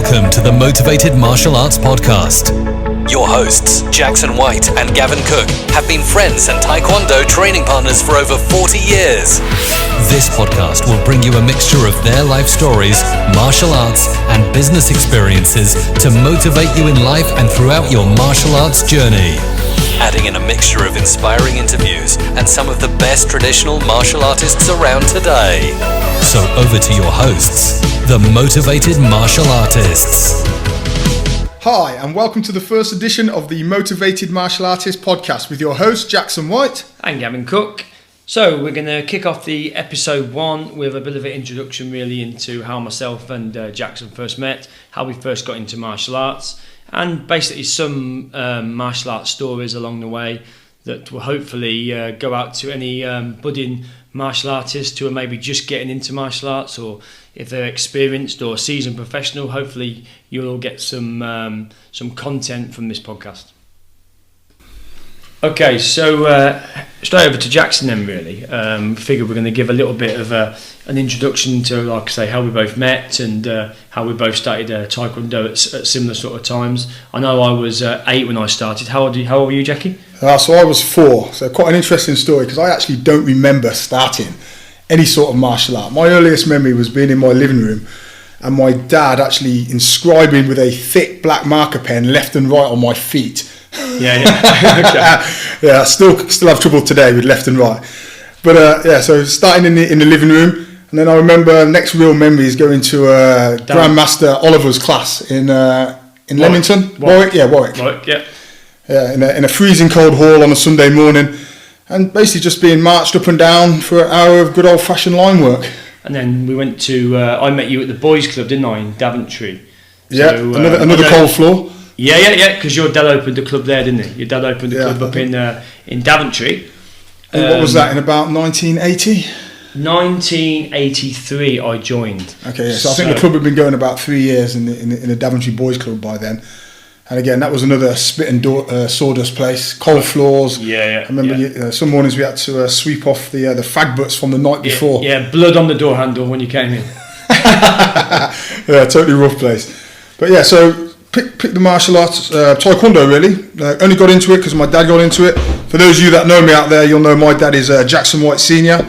Welcome to the Motivated Martial Arts Podcast. Your hosts, Jackson White and Gavin Cook, have been friends and Taekwondo training partners for over 40 years. This podcast will bring you a mixture of their life stories, martial arts, and business experiences to motivate you in life and throughout your martial arts journey. Adding in a mixture of inspiring interviews and some of the best traditional martial artists around today. So over to your hosts, the Motivated Martial Artists. Hi, and welcome to the first edition of the Motivated Martial Artist Podcast with your host, Jackson White. And Gavin Cook. So we're going to kick off the episode 1 with a bit of an introduction really into how myself and Jackson first met, how we first got into martial arts, and basically some martial arts stories along the way that will hopefully go out to any budding martial artists who are maybe just getting into martial arts, or if they're experienced or seasoned professional. Hopefully you'll all get some content from this podcast. Okay, so straight over to Jackson then really. Figure we're going to give a little bit of an introduction to, like I say, how we both met and how we both started Taekwondo at similar sort of times. I know I was 8 when I started. How old were you, Jackie? So I was 4, so quite an interesting story because I actually don't remember starting any sort of martial art. My earliest memory was being in my living room and my dad actually inscribing with a thick black marker pen left and right on my feet. Yeah. Okay. Yeah, I still have trouble today with left and right. But so starting in the living room, and then I remember next real memory is going to Grandmaster Oliver's class in Leamington. Warwick. Warwick, yeah. Yeah, in a freezing cold hall on a Sunday morning, and basically just being marched up and down for an hour of good old fashioned line work. And then we went to I met you at the boys' club, didn't I, in Daventry? Yeah, so, another cold floor. Yeah, because your dad opened a club there, didn't he? Your dad opened a club up in Daventry. What was that, in about 1980? 1983 I joined. Okay, yeah, so I think the club had been going about 3 years in the Daventry Boys Club by then. And again, that was another spit and sawdust place, cold floors. Yeah. I remember some mornings we had to sweep off the fag butts from the night before. Yeah, blood on the door handle when you came in. Yeah, totally rough place. But yeah, so pick the martial arts, Taekwondo really. Only got into it because my dad got into it. For those of you that know me out there, you'll know my dad is Jackson White Senior.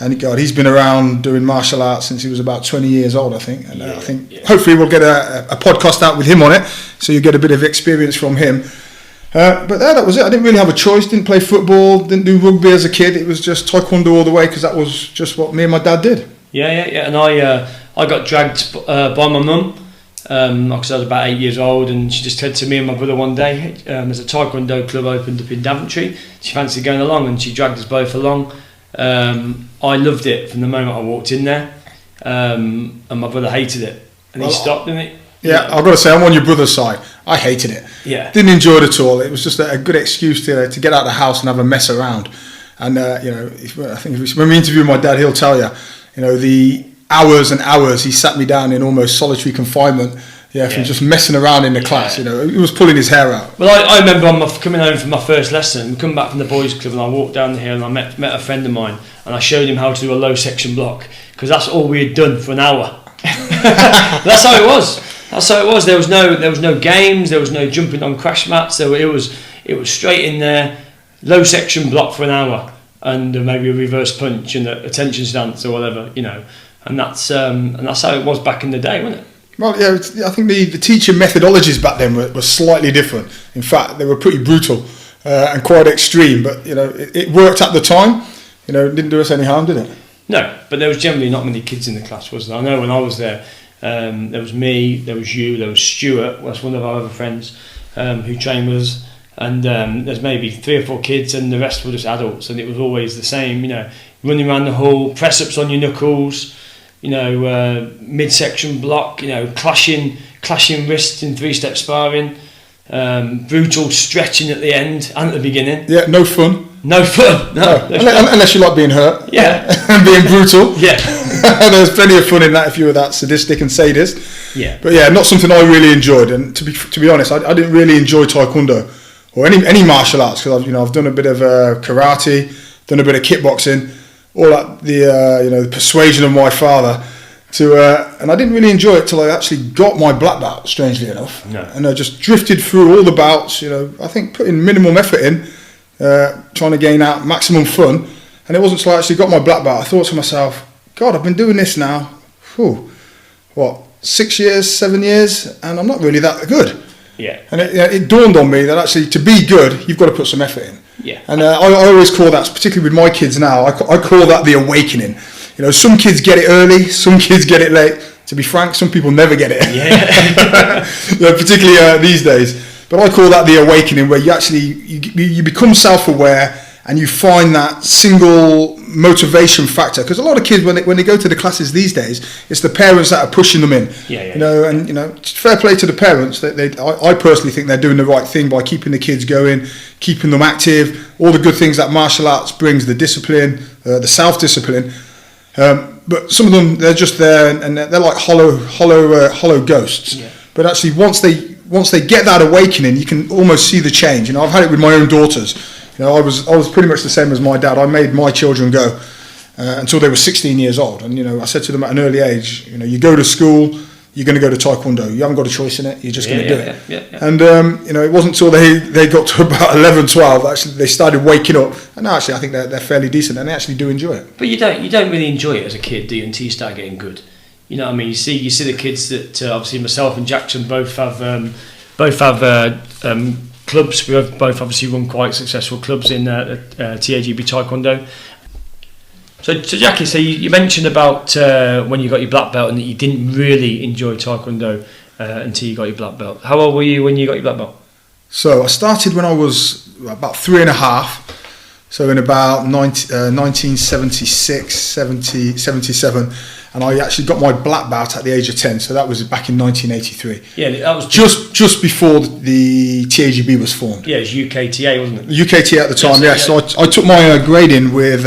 And God, he's been around doing martial arts since he was about 20 years old, I think. And I think hopefully we'll get a podcast out with him on it, so you get a bit of experience from him. But that was it. I didn't really have a choice. Didn't play football. Didn't do rugby as a kid. It was just Taekwondo all the way because that was just what me and my dad did. Yeah. And I got dragged by my mum because I was about 8 years old, and she just said to me and my brother one day, there's a Taekwondo club opened up in Daventry. She fancied going along, and she dragged us both along. I loved it from the moment I walked in there, and my brother hated it, and he stopped, didn't he? Yeah, I've got to say, I'm on your brother's side. I hated it. Yeah. Didn't enjoy it at all. It was just a good excuse to get out of the house and have a mess around. And I think when we interview my dad, he'll tell you, the hours and hours he sat me down in almost solitary confinement. From just messing around in the class, he was pulling his hair out. Well, I remember coming home from my first lesson, coming back from the boys' club, and I walked down the hill and I met a friend of mine, and I showed him how to do a low section block, because that's all we had done for an hour. That's how it was. There was no games, there was no jumping on crash mats. So it was straight in there, low section block for an hour, and maybe a reverse punch and a tension stance or whatever, And that's how it was back in the day, wasn't it? Well, yeah, I think the teaching methodologies back then were slightly different. In fact, they were pretty brutal and quite extreme. But it worked at the time. It didn't do us any harm, did it? No, but there was generally not many kids in the class, was there? I know when I was there, there was me, there was you, there was Stuart. That's one of our other friends who trained with us. And there's maybe 3 or 4 kids, and the rest were just adults. And it was always the same, running around the hall, press ups on your knuckles. Midsection block, clashing wrists in 3-step sparring, brutal stretching at the end and at the beginning. Yeah, no fun. No fun. No. Unless you like being hurt. Yeah. And being brutal. Yeah. There's plenty of fun in that if you were that sadistic and sadist. Yeah. But yeah, not something I really enjoyed. And to be honest, I didn't really enjoy Taekwondo or any martial arts because I've done a bit of karate, done a bit of kickboxing. All that the persuasion of my father And I didn't really enjoy it till I actually got my black belt, strangely enough. No. And I just drifted through all the bouts, I think putting minimum effort in, trying to gain out maximum fun. And it wasn't until I actually got my black belt, I thought to myself, God, I've been doing this now, 6 years, 7 years, and I'm not really that good. Yeah. And it dawned on me that actually to be good, you've got to put some effort in. Yeah. And I always call that, particularly with my kids now, I call that the awakening. Some kids get it early, some kids get it late. To be frank, some people never get it. Yeah. Particularly these days. But I call that the awakening, where you actually you become self-aware and you find that single motivation factor. Because a lot of kids, when they go to the classes these days, it's the parents that are pushing them in. And fair play to the parents. I personally think they're doing the right thing by keeping the kids going, keeping them active, all the good things that martial arts brings, the discipline, the self-discipline. But some of them, they're just there and they're like hollow ghosts. Yeah. But actually, once they get that awakening, you can almost see the change. I've had it with my own daughters. I was pretty much the same as my dad. I made my children go until they were 16 years old. And I said to them at an early age, you go to school, you're going to go to Taekwondo. You haven't got a choice in it. You're just going to do it. Yeah. And it wasn't until they got to about 11, 12 actually they started waking up. And now actually I think they're fairly decent and they actually do enjoy it. But you don't really enjoy it as a kid, do you? Until you start getting good. You know what I mean? You see the kids that obviously myself and Jackson both have clubs. We have both obviously run quite successful clubs in TAGB Taekwondo. So Jackie, you mentioned about when you got your black belt and that you didn't really enjoy Taekwondo until you got your black belt. How old were you when you got your black belt? So I started when I was about 3.5. So in about 1976, 77, and I actually got my black belt at the age of 10. So that was back in 1983. Yeah, that was just before the TAGB was formed. Yeah, it was UKTA, wasn't it? UKTA at the time, yes. Yeah. So I took my grading with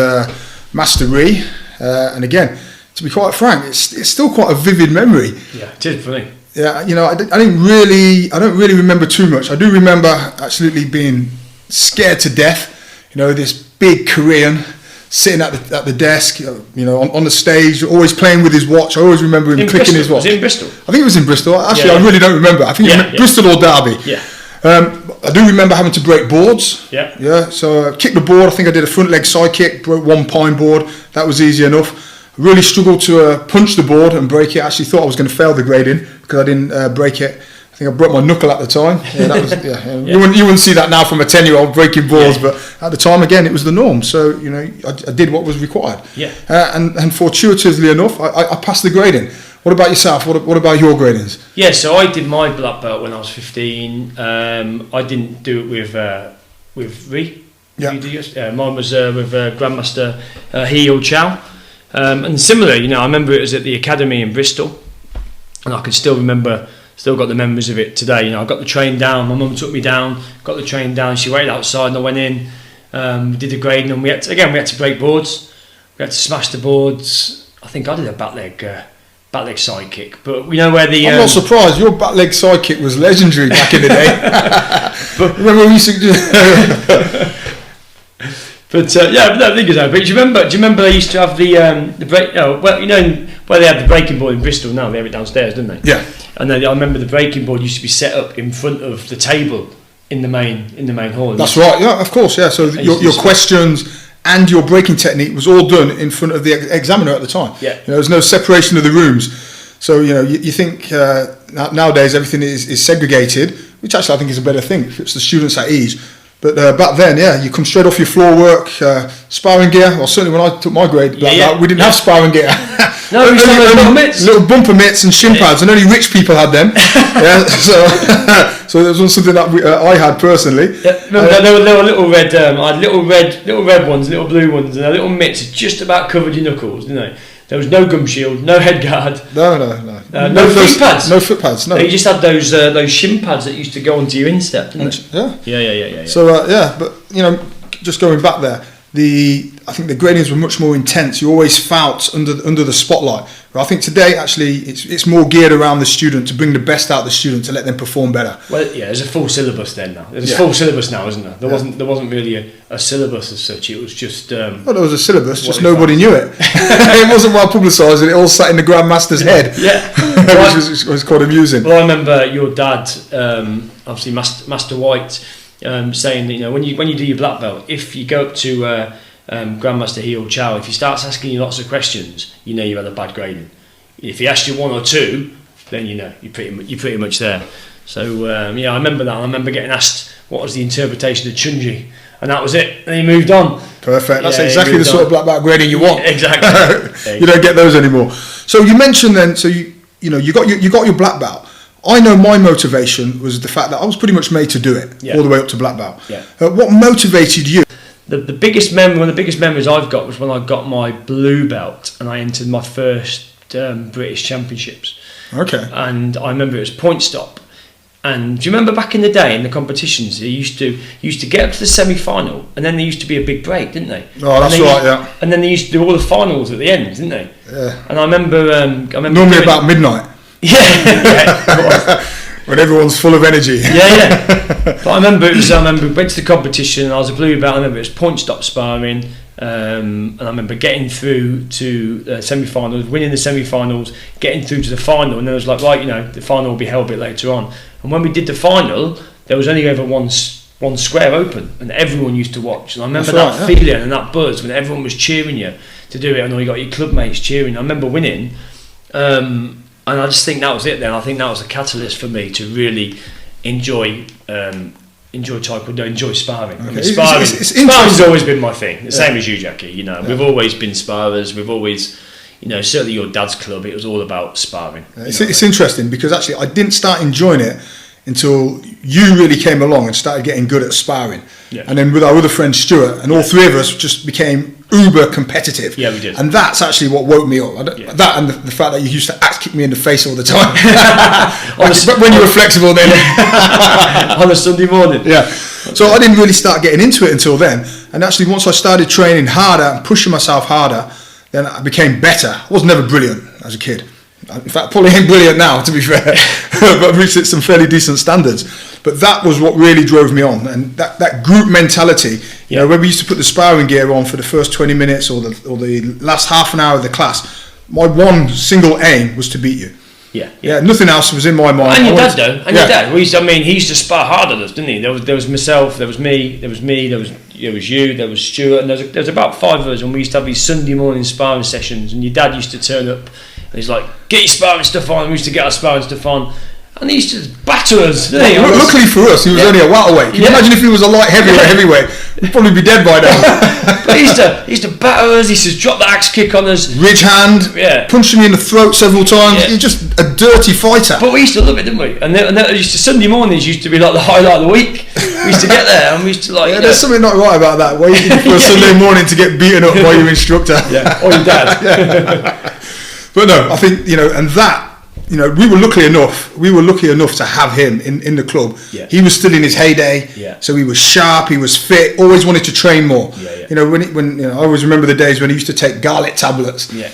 Master Ree, and again, to be quite frank, it's still quite a vivid memory. Yeah, it is for me. Yeah, I don't really remember too much. I do remember absolutely being scared to death. This big Korean sitting at the desk, on the stage, always playing with his watch. I always remember him clicking his watch. Was it in Bristol? I think it was in Bristol. Actually, I really don't remember. I think it was Bristol or Derby. Yeah. I do remember having to break boards. Yeah. Yeah. So I kicked the board. I think I did a front leg side kick, broke one pine board. That was easy enough. I really struggled to punch the board and break it. I actually thought I was going to fail the grading because I didn't break it. I think I broke my knuckle at the time. Yeah, that was, You wouldn't see that now from a 10-year-old breaking balls, but at the time, again, it was the norm. So, I did what was required. Yeah. And fortuitously enough, I passed the grading. What about yourself? What about your gradings? Yeah, so I did my black belt when I was 15. I didn't do it with Ree. Yeah. Mine was with Grandmaster Heo Chow. And similar, I remember it was at the academy in Bristol, and I can still got the memories of it today. I got the train down, my mum took me down, got the train down, she waited outside and I went in, we did the grading, and we had to break boards, we had to smash the boards. I think I did a back leg side kick, but we know where the... I'm not surprised, your back leg side kick was legendary back in the day. But remember we used to do... But do you remember they used to have the break? Where they had the breaking board in Bristol now, they have it downstairs, don't they? Yeah. And then I remember the breaking board used to be set up in front of the table in the main hall. That's right. Yeah, of course. Yeah. So your questions and your breaking technique was all done in front of the examiner at the time. Yeah. There was no separation of the rooms. So you think nowadays everything is segregated, which actually I think is a better thing. It puts the students at ease. But back then, you come straight off your floor work, sparring gear. Well, certainly when I took my grade, we didn't have sparring gear. No, we had little mitts. Little bumper mitts and shin pads, and only rich people had them. So there was something that I had personally. Yeah, remember, there were little red. I had little red ones, little blue ones, and their little mitts just about covered your knuckles, didn't they? There was no gum shield, no head guard. No. No foot pads. No foot pads. No. You just had those shin pads that used to go onto your instep, didn't they? Yeah. Yeah. So but just going back there, I think the gradings were much more intense. You always felt under the spotlight. But I think today, actually, it's more geared around the student to bring the best out of the student to let them perform better. Well, yeah, there's a full syllabus then now. There's a full syllabus now, isn't there? There wasn't really a syllabus as such. It was just. Well, there was a syllabus, just nobody knew it. It wasn't well publicised, and it all sat in the Grandmaster's head. Yeah, which was quite amusing. Well, I remember your dad, obviously Master White, saying that when you do your black belt, if you go up to Grandmaster He or Chow, if he starts asking you lots of questions, you had a bad grading. If he asks you one or two, then you're pretty much there. So I remember that. I remember getting asked what was the interpretation of Chunji, and that was it. And he moved on. Perfect. That's exactly the sort of black belt grading you want. Exactly. You don't get those anymore. So you mentioned then. So you got your black belt. I know my motivation was the fact that I was pretty much made to do it all the way up to black belt. Yeah. What motivated you? One of the biggest memories I've got was when I got my blue belt and I entered my first British Championships. Okay. And I remember it was point stop. And do you remember back in the day in the competitions, they used to get up to the semi-final, and then there used to be a big break, didn't they? Oh, that's right, yeah. And then they used to do all the finals at the end, didn't they? Yeah. And I remember normally about midnight. Yeah. When everyone's full of energy. Yeah. But I remember went to the competition. I was a blue belt. I remember it was point stop sparring, and I remember getting through to semi-finals, winning the semi-finals, getting through to the final, and then it was like, right, the final will be held a bit later on. And when we did the final, there was only ever one square open, and everyone used to watch. And I remember feeling and that buzz when everyone was cheering you to do it, and all you got your club mates cheering. I remember winning. And I just think that was it then. I think that was a catalyst for me to really enjoy Taekwondo, enjoy sparring. Okay. I mean, sparring's always been my thing. The same as you, Jackie. We've always been sparrers. We've always, certainly your dad's club, it was all about sparring. It's interesting because actually I didn't start enjoying it until you really came along and started getting good at sparring. Yeah. And then with our other friend Stuart, and all three of us just became uber competitive. Yeah, we did. And that's actually what woke me up. That and the fact that you used to axe kick me in the face all the time. When you were flexible then. On a Sunday morning. Yeah. So I didn't really start getting into it until then. And actually once I started training harder and pushing myself harder, then I became better. I was never brilliant as a kid. In fact, probably ain't brilliant now, to be fair, but I've reached some fairly decent standards. But that was what really drove me on, and that group mentality. When we used to put the sparring gear on for the first 20 minutes or the last half an hour of the class, my one single aim was to beat you. Yeah. Nothing else was in my mind. And your dad, though. And your dad. He used to spar hard at us, didn't he? There was myself, there was me, there was you, there was Stuart, and there was about 5 of us, and we used to have these Sunday morning sparring sessions. And your dad used to turn up. And he's like, get your sparring stuff on. We used to get our sparring stuff on. And he used to batter us, didn't he? Luckily for us, he was only a welterweight. Can you imagine if he was a light heavyweight? We'd probably be dead by now. But he used to batter us. He used to drop the axe kick on us. Ridge hand, punched me in the throat several times. Yeah. He's just a dirty fighter. But we used to love it, didn't we? And then Sunday mornings used to be like the highlight of the week. We used to get there and we used to like... there's something not right about that. Waiting for a Sunday morning to get beaten up by your instructor. Yeah, or your dad. But no, I think, and that, we were lucky enough to have him in the club. Yeah. He was still in his heyday. Yeah. So he was sharp, he was fit, always wanted to train more. Yeah. When I always remember the days when he used to take garlic tablets. Yeah.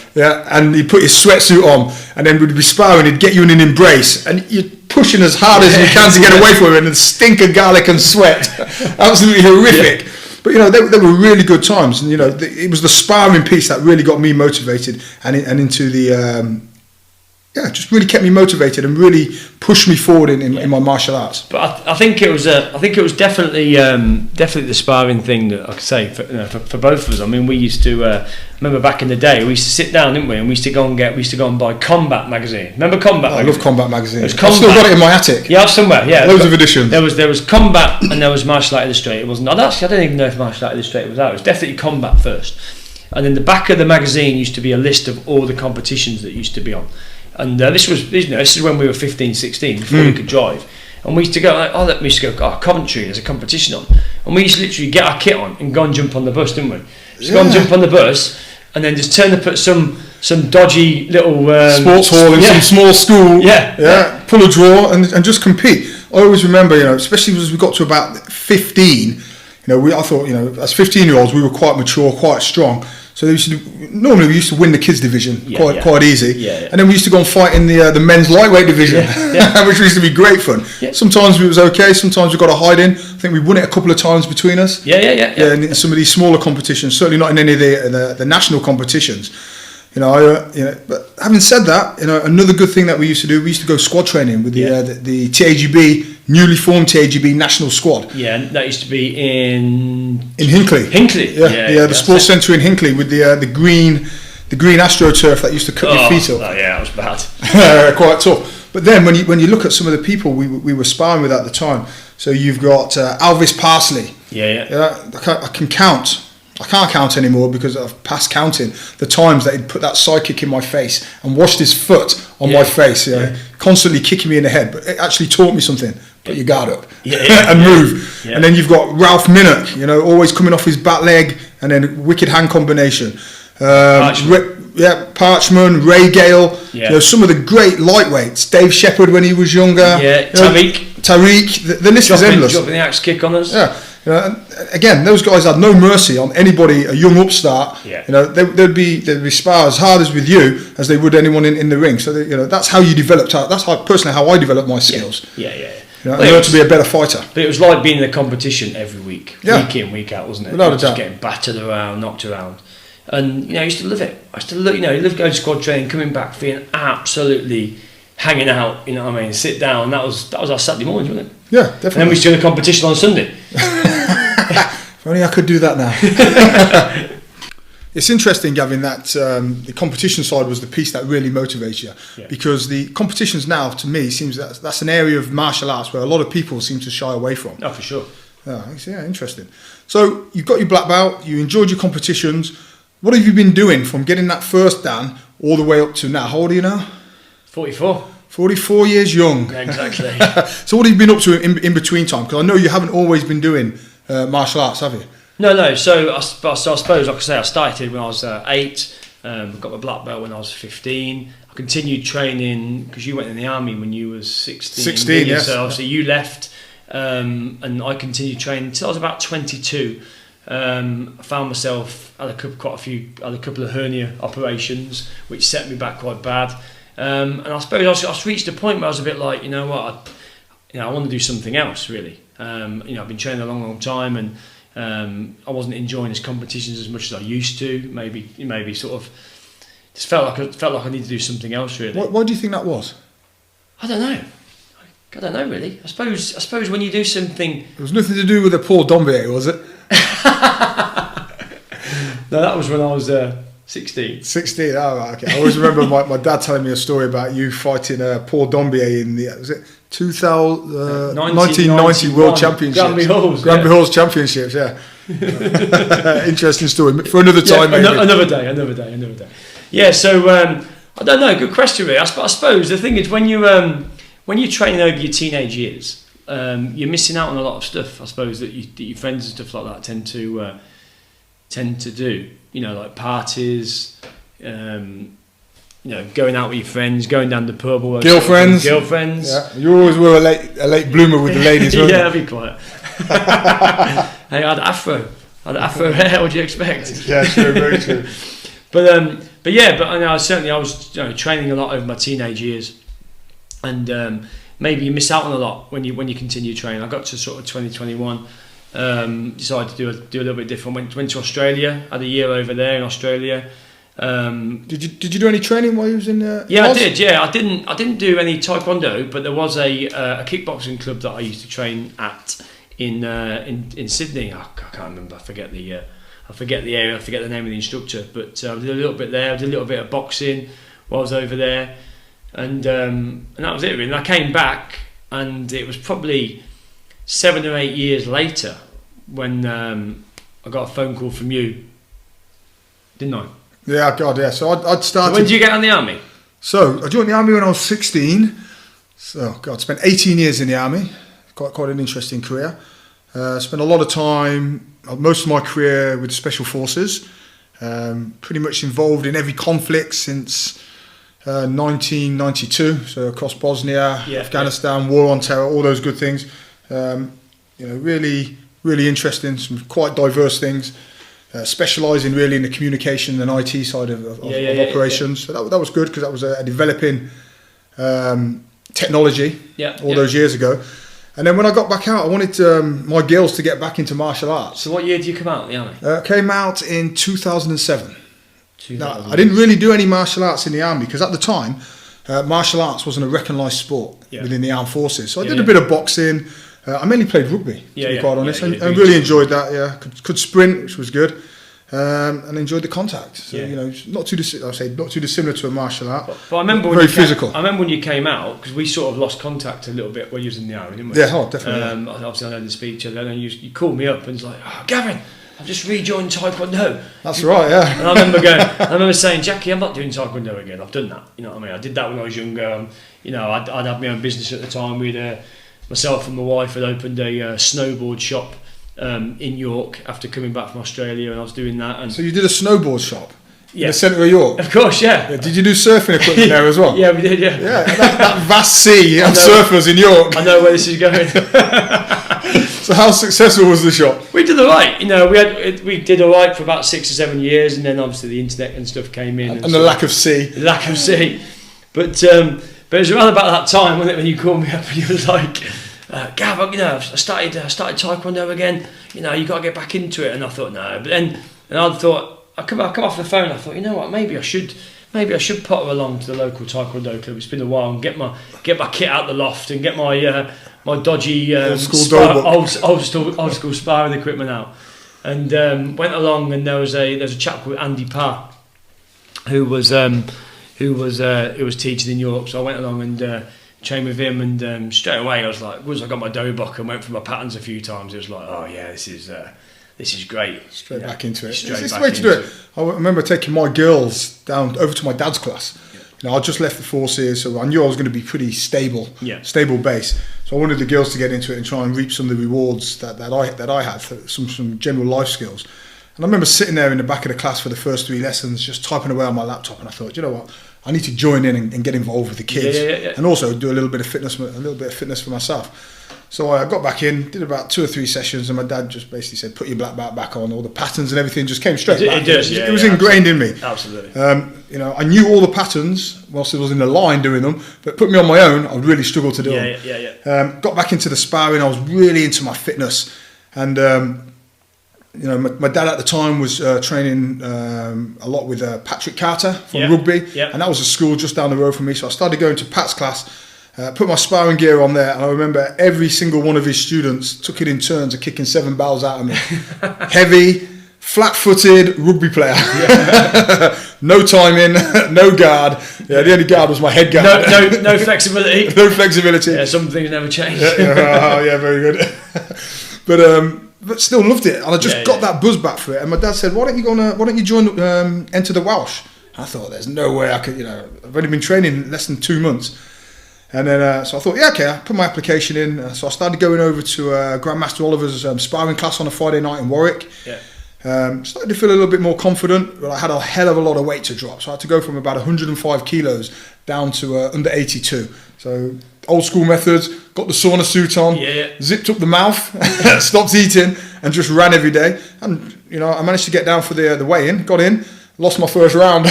And he'd put his sweatsuit on and then we'd be sparring, he'd get you in an embrace and you'd pushing as hard as you can to get away from him and stink of garlic and sweat. Absolutely horrific. Yeah. But they were really good times, and it was the sparring piece that really got me motivated and into the just really kept me motivated and really pushed me forward in my martial arts. But I think it was definitely the sparring thing that I could say for both of us. I mean, we used to remember back in the day we used to sit down, didn't we? And we used to go and buy Combat magazine. Remember Combat? I love Combat magazine. I've still got it in my attic. Yeah, somewhere. Yeah, loads of editions. There was Combat and there was Martial Art Illustrated. It wasn't. I don't even know if Martial Art Illustrated was out. It was definitely Combat first. And then the back of the magazine used to be a list of all the competitions that used to be on. And this is when we were 15, 16, before we could drive. And we used to go, Coventry, there's a competition on. And we used to literally get our kit on and go and jump on the bus, didn't we? Just go and jump on the bus and then just turn up at some dodgy little... sports hall in some small school. Yeah. Pull a draw and just compete. I always remember, especially as we got to about 15, I thought, as 15-year-olds, we were quite mature, quite strong. So we used to win the kids division quite easy. Yeah. And then we used to go and fight in the men's lightweight division, which used to be great fun. Yeah. Sometimes it was okay, sometimes we got to hide in. I think we won it a couple of times between us. Yeah. And in some of these smaller competitions, certainly not in any of the national competitions. But having said that, another good thing that we used to go squad training with the TAGB, newly formed TAGB national squad. Yeah, and that used to be in Hinckley. The sports centre in Hinckley with the green AstroTurf that used to cut your feet up. Oh yeah, that was bad. Quite tough. But then when you look at some of the people we were sparring with at the time, so you've got Alvis Parsley. I can't count anymore because I've past counting the times that he'd put that side kick in my face and washed his foot on my face, constantly kicking me in the head. But it actually taught me something. Put your guard up and move. Yeah. And then you've got Ralph Minnock, always coming off his back leg and then wicked hand combination. Parchman, Ray Gale, some of the great lightweights. Dave Shepherd when he was younger. Tariq. The list is endless. Dropping the axe kick on us. Yeah. Again, those guys had no mercy on anybody, a young upstart. Yeah. They'd be spar as hard as with you as they would anyone in the ring. So that's how you developed. That's how I developed my skills. Yeah. In order to be a better fighter. But it was like being in a competition every week, week in, week out, wasn't it? Without a doubt. Just getting battered around, knocked around, and I used to love it. I used to look, you love going to squad training, coming back, feeling absolutely hanging out. You know what I mean? Sit down. That was our Saturday mornings, wasn't it? Yeah, definitely. And then we used to do a competition on Sunday. If only I could do that now. It's interesting, Gavin, that the competition side was the piece that really motivates you, because the competitions now, to me, seems that's an area of martial arts where a lot of people seem to shy away from. Oh, for sure. Yeah, interesting. So you've got your black belt, you enjoyed your competitions. What have you been doing from getting that first dan all the way up to now? How old are you now? 44. 44 years young. Yeah, exactly. So what have you been up to in between time? Because I know you haven't always been doing martial arts, have you? No. So I suppose, like I say, I started when I was 8. Got my black belt when I was 15. I continued training because you went in the army when you was 16. 16, yes. So obviously you left, and I continued training until I was about 22. I found myself had a couple of hernia operations, which set me back quite bad. And I suppose I reached a point where I was a bit like, I want to do something else really. I've been training a long time, and I wasn't enjoying these competitions as much as I used to. Maybe sort of just felt like I needed to do something else really. Why do you think that was? I don't know really. I suppose when you do something, it was nothing to do with the Paul Dombier, was it? No, that was when I was 16. 16, oh right, okay. I always remember my dad telling me a story about you fighting Paul Dombier in the 1990 World Championships. Granby Halls Championships, yeah. Interesting story for another time. Another day. Yeah, so I don't know. Good question, really. I suppose the thing is when you're training over your teenage years, you're missing out on a lot of stuff. I suppose that your friends and stuff like that tend to do. Like parties. Going out with your friends, going down the pub, or girlfriends. Yeah, you always were a late bloomer with the ladies, weren't you? Yeah, I'll be quiet. Hey, I had afro hair. What do you expect? Yeah, true, very true. But I was training a lot over my teenage years, and maybe you miss out on a lot when you continue training. I got to sort of 2021. Decided to do a little bit different. Went to Australia. Had a year over there in Australia. Did you do any training while you was in? Yeah, Oz? I did. Yeah, I didn't do any taekwondo, but there was a kickboxing club that I used to train at in Sydney. I can't remember. I forget the area. I forget the name of the instructor. But I did a little bit there. I did a little bit of boxing while I was over there, and that was it really. And I came back, and it was probably 7 or 8 years later when I got a phone call from you, didn't I? Yeah, God, yeah. So I'd started. So when did you get on the army? So I joined the army when I was 16. So God, spent 18 years in the army. Quite an interesting career. Spent a lot of time, most of my career with the Special Forces. Pretty much involved in every conflict since 1992. So across Bosnia, Afghanistan, War on Terror, all those good things. Really really interesting, some quite diverse things. Specialising really in the communication and IT side of operations. So that was good because that was a developing technology all those years ago. And then when I got back out, I wanted my girls to get back into martial arts. So what year did you come out of the army? Came out in 2007. Now, I didn't really do any martial arts in the army because at the time, martial arts wasn't a recognised sport within the armed forces. So I did a bit of boxing. I mainly played rugby, to be quite honest, and really enjoyed that. Yeah, could sprint, which was good, and enjoyed the contact. So not too dissimilar to a martial art. But I remember very physical. I remember when you came out because we sort of lost contact a little bit when you was in the army, didn't we? Yeah, definitely. Obviously, I know the speech, and then you called me up and was like, "Oh, Gavin, I've just rejoined Taekwondo." That's right, yeah. And I remember saying, "Jackie, I'm not doing Taekwondo again. I've done that. You know what I mean? I did that when I was younger. I'd had my own business at the time. Myself and my wife had opened a snowboard shop in York after coming back from Australia, and I was doing that. And so you did a snowboard shop in the centre of York? Of course, yeah. Did you do surfing equipment there as well? Yeah, we did, yeah. Yeah, that vast sea of surfers in York. I know where this is going. So how successful was the shop? We did all right. We did all right for about 6 or 7 years, and then obviously the internet and stuff came in. And the lack of sea. The lack of sea. But it was around about that time, wasn't it, when you called me up and you was like, Gav, I started Taekwondo again. You got to get back into it. And I thought, no. But then, I come off the phone. I thought, you know what? Maybe I should potter along to the local Taekwondo club. It's been a while, and get my kit out the loft and get my dodgy old school sparring equipment out. And went along, and there was a chap called Andy Parr, who was teaching in York. So I went along and trained with him, and straight away I was like, once I got my dough book and went through my patterns a few times, it was like, oh yeah, this is great. Straight back into it. Straight it's back the way to do into it. I remember taking my girls down over to my dad's class. I just left the forces, so I knew I was going to be pretty stable base. So I wanted the girls to get into it and try and reap some of the rewards that I had for some general life skills. And I remember sitting there in the back of the class for the first 3 lessons, just typing away on my laptop, and I thought, you know what, I need to join in and get involved with the kids, and also do a little bit of fitness for myself. So I got back in, did about 2 or 3 sessions, and my dad just basically said, "Put your black belt back on." All the patterns and everything just came straight back. It was ingrained in me. Absolutely. I knew all the patterns whilst I was in the line doing them, but put me on my own, I'd really struggle to do them. Got back into the sparring. I was really into my fitness, and my dad at the time was training a lot with Patrick Carter from rugby, and that was a school just down the road from me. So I started going to Pat's class, put my sparring gear on there, and I remember every single one of his students took it in turns of kicking 7 bows out of me. Heavy, flat-footed rugby player. No timing, no guard. Yeah, the only guard was my head guard. No flexibility. No flexibility. Yeah, some things never change. Very good. But still loved it, and I just got that buzz back for it. And my dad said, "Why don't you join Enter the Welsh?" I thought, "There's no way I could. I've only been training less than 2 months." And then so I thought, I put my application in. So I started going over to Grandmaster Oliver's sparring class on a Friday night in Warwick. Started to feel a little bit more confident, but I had a hell of a lot of weight to drop. So I had to go from about 105 kilos down to under 82. So old school methods, got the sauna suit on, zipped up the mouth, stopped eating, and just ran every day. And I managed to get down for the weigh-in, got in, lost my first round.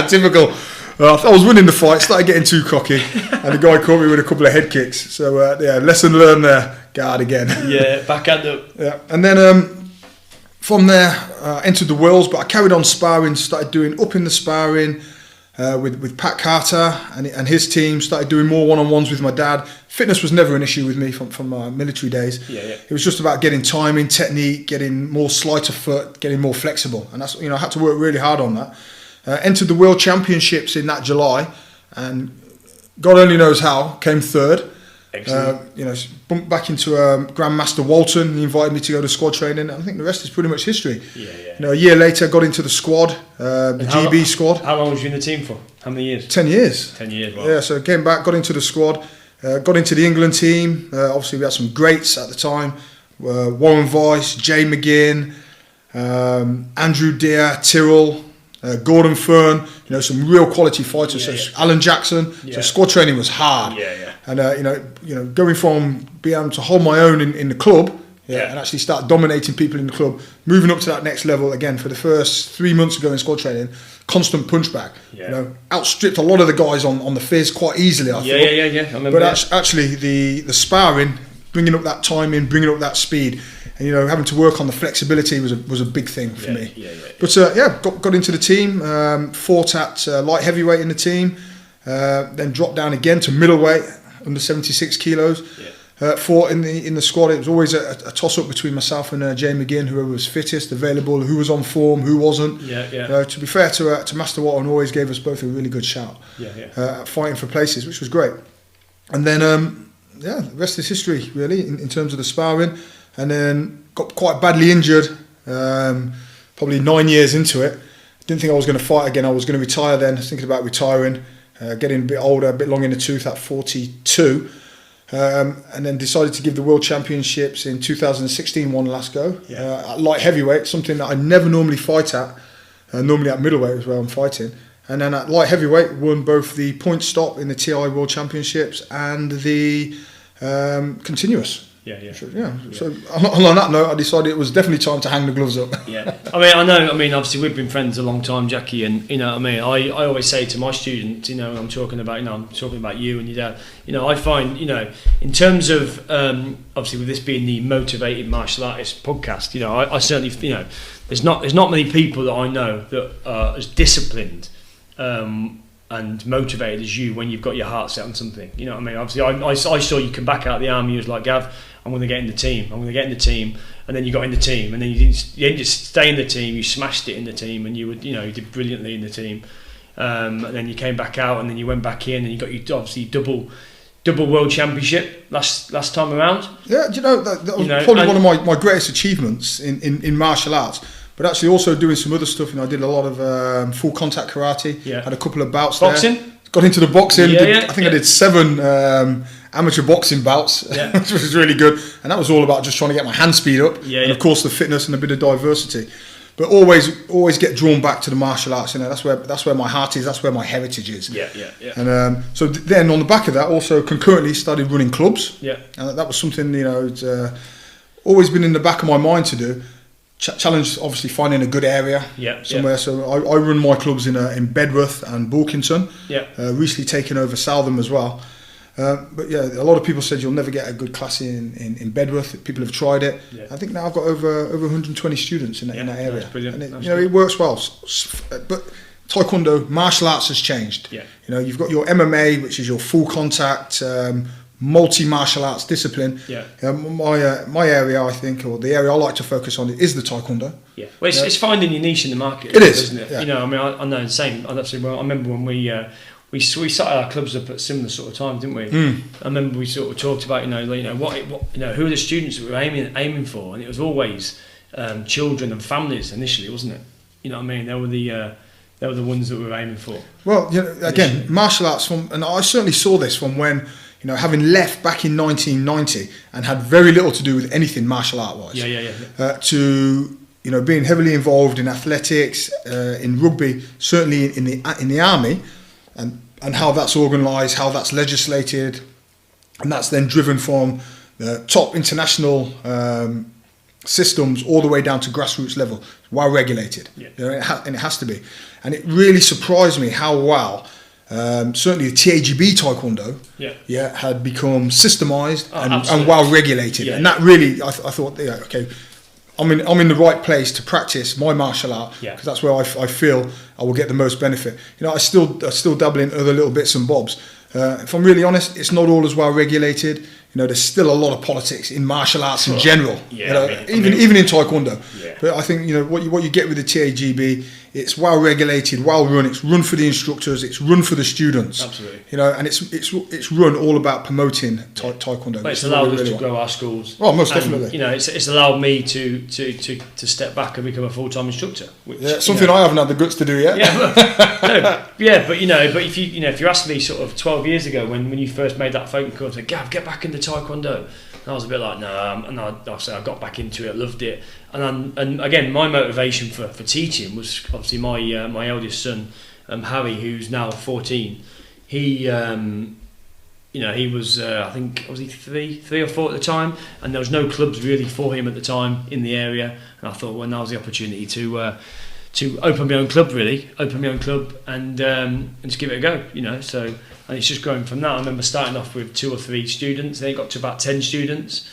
Typical. I was winning the fight, started getting too cocky, and the guy caught me with a couple of head kicks. So lesson learned there. Guard again. Backhand up. And then from there, entered the Worlds, but I carried on sparring, started doing up in the sparring with Pat Carter and his team, started doing more one-on-ones with my dad. Fitness was never an issue with me from my military days. It was just about getting timing, technique, getting more sleight of foot, getting more flexible. And that's, I had to work really hard on that. Entered the World Championships in that July, and God only knows how, came third. Excellent. Bumped back into Grandmaster Walton. He invited me to go to squad training. I think the rest is pretty much history. A year later, got into the squad, the GB squad. How long was you in the team for? How many years? 10 years. 10 years. Wow. Yeah, so came back, got into the squad, got into the England team. Obviously, we had some greats at the time: Warren Weiss, Jay McGinn, Andrew Deere, Tyrrell. Gordon Fern, some real quality fighters. Alan Jackson. So squad training was hard. And going from being able to hold my own in the club, and actually start dominating people in the club, moving up to that next level again. For the first 3 months ago in squad training, constant punchback. Outstripped a lot of the guys on the fizz quite easily. I thought. I remember. But actually, the sparring, bringing up that timing, bringing up that speed, and having to work on the flexibility was a big thing for me. But got into the team, fought at light heavyweight in the team, then dropped down again to middleweight, under 76 kilos. Fought in the squad. It was always a toss up between myself and Jay McGinn, whoever was fittest, available, who was on form, who wasn't. To be fair to Master Watton, always gave us both a really good shout. Fighting for places, which was great. And then the rest is history really in terms of the sparring. And then got quite badly injured, probably 9 years into it. Didn't think I was going to fight again. I was going to retire then. I was thinking about retiring, getting a bit older, a bit long in the tooth at 42. And then decided to give the World Championships in 2016 one last go at light heavyweight, something that I never normally fight at. Normally at middleweight is where I'm fighting. And then at light heavyweight, won both the point stop in the TI World Championships and the continuous. So on that note, I decided it was definitely time to hang the gloves up. I mean, obviously we've been friends a long time, Jackie, and I always say to my students, I'm talking about you and your dad. I find, in terms of obviously with this being the Motivated Martial Artist podcast, I certainly, there's not many people that I know that are as disciplined and motivated as you when you've got your heart set on something. You know what I mean? Obviously, I saw you come back out of the army. You was like, Gav, I'm going to get in the team. And then you got in the team, and then you didn't just stay in the team. You smashed it in the team, and you did brilliantly in the team. And then you came back out, and then you went back in, and you got your obviously double world championship last time around. Yeah, that was probably one of my greatest achievements in martial arts. But actually also doing some other stuff. I did a lot of full contact karate. Had a couple of bouts boxing there. Got into the boxing. I think I did 7 amateur boxing bouts, which was really good. And that was all about just trying to get my hand speed up. And of course the fitness and a bit of diversity. But always get drawn back to the martial arts. That's where my heart is. That's where my heritage is. And so then on the back of that, also concurrently started running clubs. And that was something it's always been in the back of my mind to do. Challenge obviously finding a good area somewhere. So I run my clubs in Bedworth and Bulkington. Recently taken over Southam as well. But a lot of people said you'll never get a good class in Bedworth. People have tried it. I think now I've got over 120 students in that area. That's brilliant. And it works well. But Taekwondo, martial arts has changed. You've got your MMA, which is your full contact, multi-martial arts discipline. My area, I think, or the area I like to focus on is the Taekwondo. Well, it's finding your niche in the market. It is, isn't it? I know the same. I remember when we started our clubs up at similar sort of time, didn't we? I remember we sort of talked about who are the students that we were aiming for, and it was always children and families initially, wasn't it? You know what I mean? They were the ones that we were aiming for. Well, again, martial arts and I certainly saw this from when. Having left back in 1990 and had very little to do with anything martial art wise, to being heavily involved in athletics, in rugby, certainly in the army, and how that's organised, how that's legislated, and that's then driven from the top international systems all the way down to grassroots level, well regulated, and it has to be, and it really surprised me how well. Certainly the TAGB Taekwondo had become systemised and well regulated, and that really I thought okay, I'm in the right place to practice my martial art because that's where I feel I will get the most benefit. I still dabble in other little bits and bobs. If I'm really honest, it's not all as well regulated. There's still a lot of politics in martial arts in general. Even in Taekwondo. But I think what you get with the TAGB, it's well regulated, well run. It's run for the instructors. It's run for the students. Absolutely. And it's run all about promoting Taekwondo. But it's allowed us to grow our schools. Well, most definitely. It's allowed me to step back and become a full-time instructor. Which, something I haven't had the guts to do yet. But if you asked me sort of 12 years ago when you first made that phone call, I said, Gav, get back into Taekwondo. And I was a bit like, no, and I got back into it, loved it, and again, my motivation for teaching was obviously my eldest son, Harry, who's now 14. He you know, he was, I think, was he three or four at the time, and there was no clubs really for him at the time in the area. And I thought, well, now's the opportunity to open my own club, and just give it a go, you know. So, and it's just growing from that. I remember starting off with 2 or 3 students, then it got to about 10 students,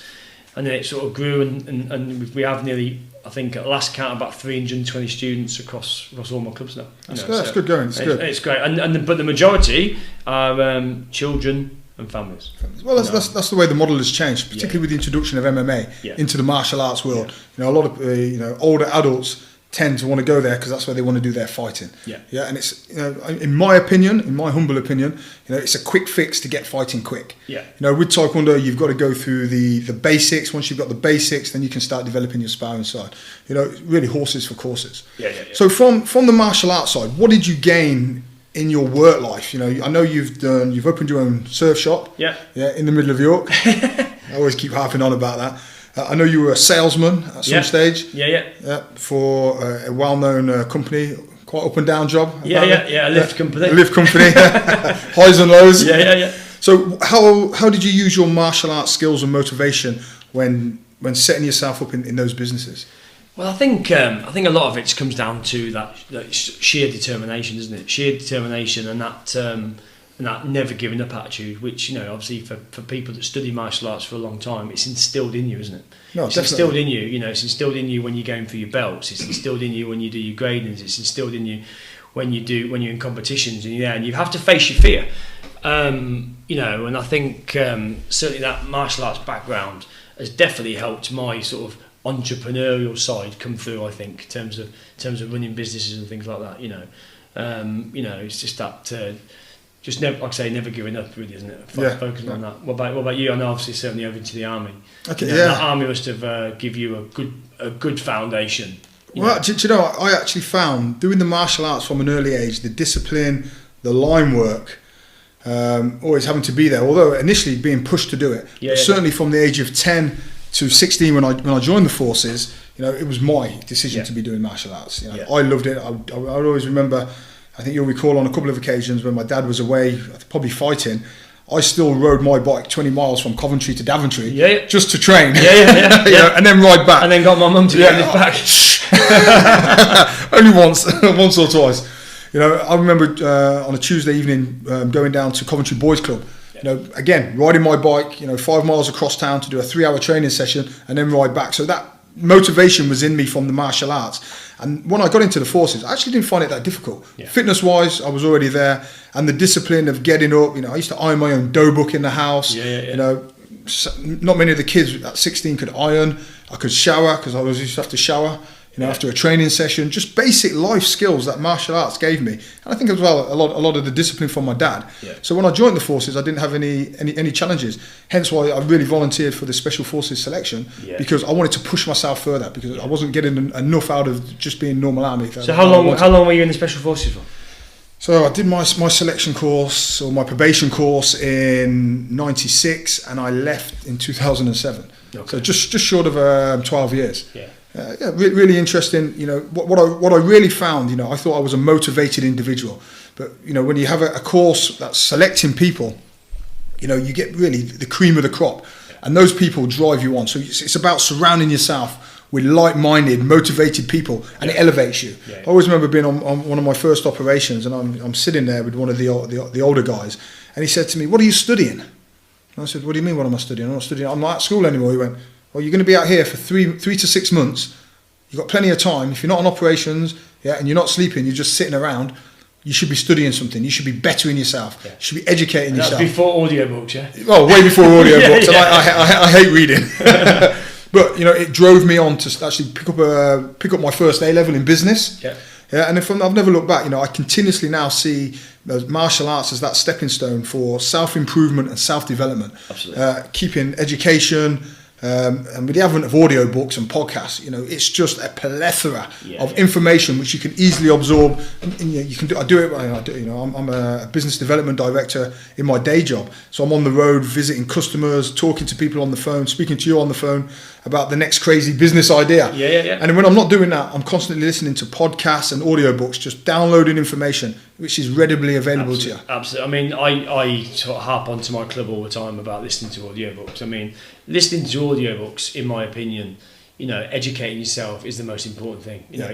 and then it sort of grew, and we have nearly, I think at last count, about 320 students across all my clubs now. That's good. That's good going. It's great, but the majority are children and families. Well, that's the way the model has changed, particularly with the introduction of MMA into the martial arts world. You know, a lot of older adults tend to want to go there because that's where they want to do their fighting. And it's, you know, in my humble opinion, you know, it's a quick fix to get fighting quick. You know, with Taekwondo, you've got to go through the basics. Once you've got the basics, then you can start developing your sparring side. You know, really horses for courses. So from the martial arts side, what did you gain in your work life? You know, I know you've opened your own surf shop. In the middle of York. I always keep harping on about that. I know you were a salesman at some stage. For a well-known company, quite up and down job. A lift company. A lift company, highs and lows. So how did you use your martial arts skills and motivation when setting yourself up in those businesses? Well, I think a lot of it comes down to that sheer determination, isn't it? Sheer determination and that never giving up attitude, which, you know, obviously for people that study martial arts for a long time, it's instilled in you, isn't it? No, it's instilled in you. You know, it's instilled in you when you're going for your belts. It's instilled in you when you do your gradings. It's instilled in you when you're in competitions and you're there, and you have to face your fear. You know, and I think certainly that martial arts background has definitely helped my sort of entrepreneurial side come through. I think in terms of running businesses and things like that. You know, it's just that. Just never, like I say, never giving up, really, isn't it? Focusing on that. What about you? I know, obviously, certainly over to the army. That army must have give you a good foundation. Well, do you know? I actually found doing the martial arts from an early age, the discipline, the line work, always having to be there. Although initially being pushed to do it, certainly from the age of 10 to 16 when I joined the forces, you know, it was my decision to be doing martial arts. You know, I loved it. I always remember. I think you'll recall on a couple of occasions when my dad was away, probably fighting, I still rode my bike 20 miles from Coventry to Daventry just to train. You know, and then ride back. And then got my mum to get it back. Only once or twice. You know, I remember on a Tuesday evening going down to Coventry Boys Club. You know, again, riding my bike, you know, 5 miles across town to do a 3-hour training session and then ride back. So that motivation was in me from the martial arts. And when I got into the forces, I actually didn't find it that difficult. Fitness wise, I was already there, and the discipline of getting up, you know, I used to iron my own dough book in the house. You know, not many of the kids at 16 could iron. I could shower because I used to have to shower, you know, after a training session. Just basic life skills that martial arts gave me, and I think as well a lot of the discipline from my dad. So when I joined the forces, I didn't have any challenges. Hence why I really volunteered for the Special Forces selection, because I wanted to push myself further, because I wasn't getting enough out of just being normal army. So how long were you in the Special Forces for? So I did my selection course, or my probation course, in '96, and I left in 2007. So just short of 12 years. Really interesting. You know, what I really found, you know, I thought I was a motivated individual, but you know, when you have a course that's selecting people, you know, you get really the cream of the crop, and those people drive you on. So it's about surrounding yourself with like-minded, motivated people, and it elevates you. I always remember being on one of my first operations, and I'm sitting there with one of the older guys, and he said to me, "What are you studying?" And I said, "What do you mean, what am I studying? I'm not studying. I'm not at school anymore." He went, "Well, you're going to be out here for three to 6 months. You've got plenty of time. If you're not on operations, and you're not sleeping, you're just sitting around, you should be studying something. You should be bettering yourself. You should be educating yourself." That's before audiobooks, yeah? Well, way before audiobooks. And I hate reading. But, you know, it drove me on to actually pick up my first A-level in business. And I've never looked back. You know, I continuously now see martial arts as that stepping stone for self-improvement and self-development. Keeping education, and with the advent of audiobooks and podcasts, you know, it's just a plethora of information which you can easily absorb. And you can do. I do it. You know, I'm a business development director in my day job, so I'm on the road visiting customers, talking to people on the phone, speaking to you on the phone about the next crazy business idea. And when I'm not doing that, I'm constantly listening to podcasts and audiobooks, just downloading information, which is readily available to you. Absolutely. I mean, I sort of harp onto my club all the time about listening to audiobooks. I mean, listening to audiobooks, in my opinion, you know, educating yourself is the most important thing. You know,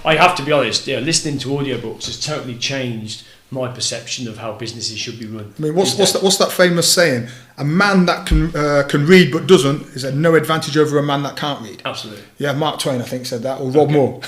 I have to be honest, listening to audiobooks has totally changed my perception of how businesses should be run. I mean, what's that famous saying? A man that can read but doesn't is at no advantage over a man that can't read. Absolutely. Yeah, Mark Twain, I think, said that, or Rob Moore.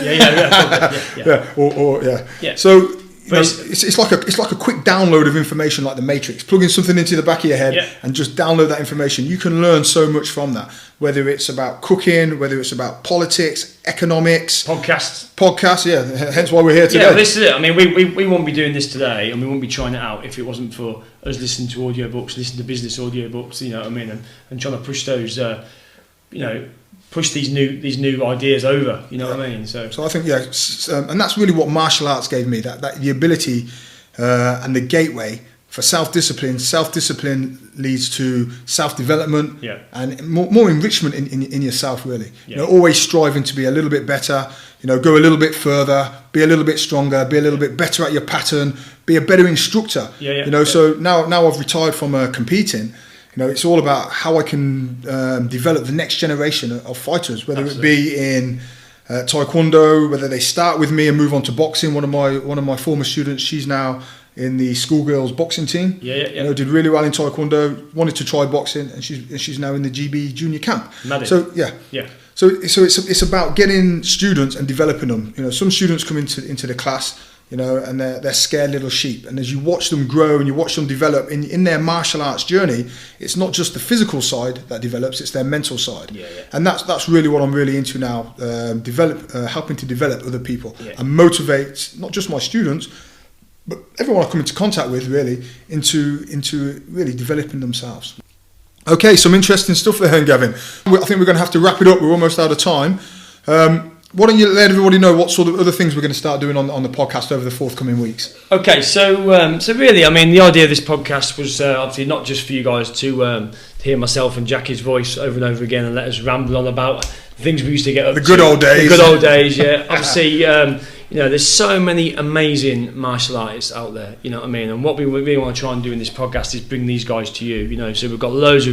Yeah. So it's like a quick download of information, like the Matrix. Plugging something into the back of your head and just download that information. You can learn so much from that. Whether it's about cooking, whether it's about politics, economics, podcasts. Yeah, hence why we're here today. Yeah, this is it. I mean, we wouldn't be doing this today, and we wouldn't be trying it out if it wasn't for us listening to audiobooks, listening to business audiobooks. You know what I mean, and trying to push those, push these new ideas over. You know what I mean. So I think and that's really what martial arts gave me, that the ability and the gateway for self-discipline. Self-discipline leads to self-development and more enrichment in yourself, really. You know, always striving to be a little bit better, you know, go a little bit further, be a little bit stronger, be a little bit better at your pattern, be a better instructor. So now I've retired from competing. You know, it's all about how I can develop the next generation of fighters, whether it be in Taekwondo, whether they start with me and move on to boxing. One of my former students, she's now in the schoolgirls boxing team. You know, did really well in Taekwondo, wanted to try boxing, and she's now in the GB junior camp. So it's about getting students and developing them. You know, some students come into the class, you know, and they're scared little sheep. And as you watch them grow and you watch them develop in their martial arts journey, it's not just the physical side that develops, it's their mental side. And that's really what I'm really into now, helping to develop other people and motivate not just my students, but everyone I come into contact with, really, into really developing themselves. Okay, some interesting stuff there, Gavin. I think we're going to have to wrap it up. We're almost out of time. Why don't you let everybody know what sort of other things we're going to start doing on the podcast over the forthcoming weeks? Okay, so really, I mean, the idea of this podcast was obviously not just for you guys to hear myself and Jackie's voice over and over again and let us ramble on about things we used to get up to. The good old days, yeah. Obviously, you know, there's so many amazing martial artists out there, you know what I mean? And what we really want to try and do in this podcast is bring these guys to you, you know. So we've got loads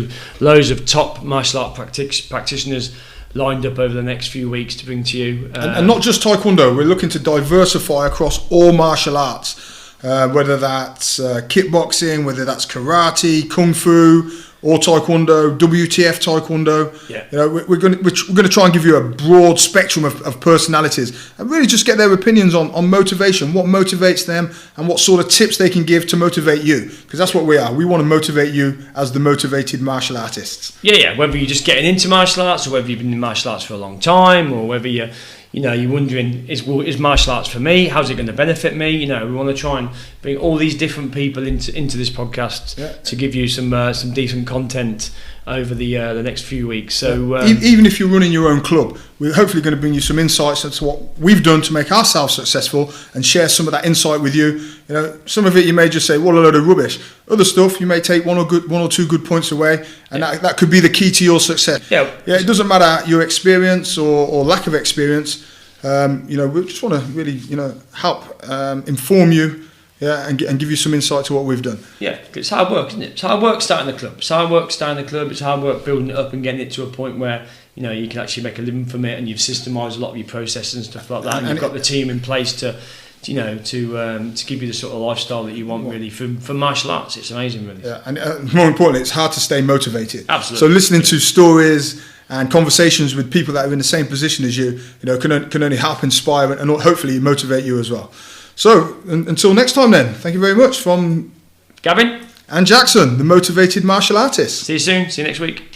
of top martial art practitioners lined up over the next few weeks to bring to you. And not just Taekwondo, we're looking to diversify across all martial arts, whether that's kickboxing, whether that's karate, kung fu, or Taekwondo, WTF Taekwondo. You know, we're going to try and give you a broad spectrum of personalities and really just get their opinions on motivation, what motivates them, and what sort of tips they can give to motivate you. Because that's what we are. We want to motivate you as the motivated martial artists. Whether you're just getting into martial arts, or whether you've been in martial arts for a long time, or whether you're wondering, is martial arts for me? How's it going to benefit me? You know, we want to try and bring all these different people into this podcast to give you some decent content over the next few weeks. So even if you're running your own club, we're hopefully going to bring you some insights into what we've done to make ourselves successful and share some of that insight with you. You know, some of it you may just say, "What a load of rubbish." Other stuff you may take one or two good points away, and that could be the key to your success. It doesn't matter your experience or lack of experience. You know, we just want to really, you know, help inform you. And give you some insight to what we've done. It's hard work, isn't it? It's hard work starting the club. It's hard work building it up and getting it to a point where, you know, you can actually make a living from it, and you've systemised a lot of your processes and stuff like that, and you've got the team in place to give you the sort of lifestyle that you want, really, for martial arts. It's amazing, really. And more importantly, it's hard to stay motivated. Absolutely. So listening to stories and conversations with people that are in the same position as you, you know, can only help inspire and hopefully motivate you as well. So, until next time then, thank you very much from Gavin and Jackson, the motivated martial artists. See you soon. See you next week.